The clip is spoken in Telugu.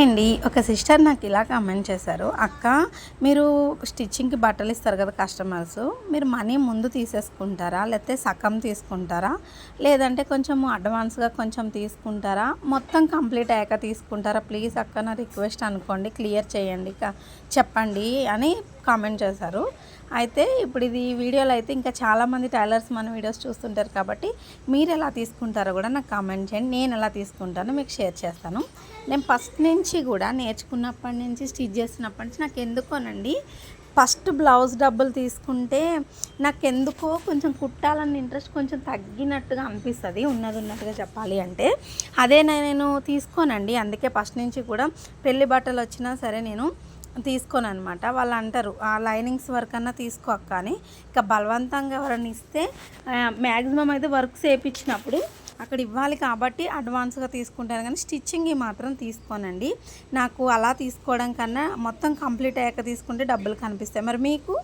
అండి ఒక సిస్టర్ నాకు ఇలా కామెంట్ చేశారు, అక్క మీరు స్టిచ్చింగ్కి బట్టలు ఇస్తారు కదా కస్టమర్స్, మీరు మనీ ముందు తీసేసుకుంటారా, లేకపోతే సగం తీసుకుంటారా, లేదంటే కొంచెం అడ్వాన్స్గా కొంచెం తీసుకుంటారా, మొత్తం కంప్లీట్ అయ్యాక తీసుకుంటారా, ప్లీజ్ అక్క నా రిక్వెస్ట్ అనుకోండి, క్లియర్ చేయండి చెప్పండి అని కామెంట్ చేశారు. అయితే ఇప్పుడు ఇది వీడియోలో అయితే ఇంకా చాలామంది టైలర్స్ మన వీడియోస్ చూస్తుంటారు కాబట్టి మీరు ఎలా తీసుకుంటారో కూడా నాకు కామెంట్ చేయండి. నేను ఎలా తీసుకుంటానో మీకు షేర్ చేస్తాను. నేను ఫస్ట్ నుంచి కూడా నేర్చుకున్నప్పటి నుంచి స్టిచ్ చేస్తున్నప్పటి నుంచి నాకు ఎందుకోనండి ఫస్ట్ బ్లౌజ్ డబ్బులు తీసుకుంటే నాకెందుకో కొంచెం కుట్టాలన్న ఇంట్రెస్ట్ కొంచెం తగ్గినట్టుగా అనిపిస్తుంది, ఉన్నట్టుగా చెప్పాలి అంటే. అదే నేను తీసుకోనండి, అందుకే ఫస్ట్ నుంచి కూడా పెళ్లి బట్టలు వచ్చినా సరే నేను తీసుకోను అనమాట. వాళ్ళు అంటారు ఆ లైనింగ్స్ వర్క్ అన్నా తీసుకో అక్క అని. ఇక బలవంతంగా ఎవరైనా ఇస్తే మ్యాక్సిమం అయితే వర్క్ చేయించినప్పుడు అక్కడ ఇవ్వాలి కాబట్టి అడ్వాన్స్గా తీసుకుంటాను, కానీ స్టిచ్చింగ్ మాత్రం తీసుకోనండి. నాకు అలా తీసుకోవడం కన్నా మొత్తం కంప్లీట్ అయ్యాక తీసుకుంటే డబ్బులు కనిపిస్తాయి. మరి మీకు?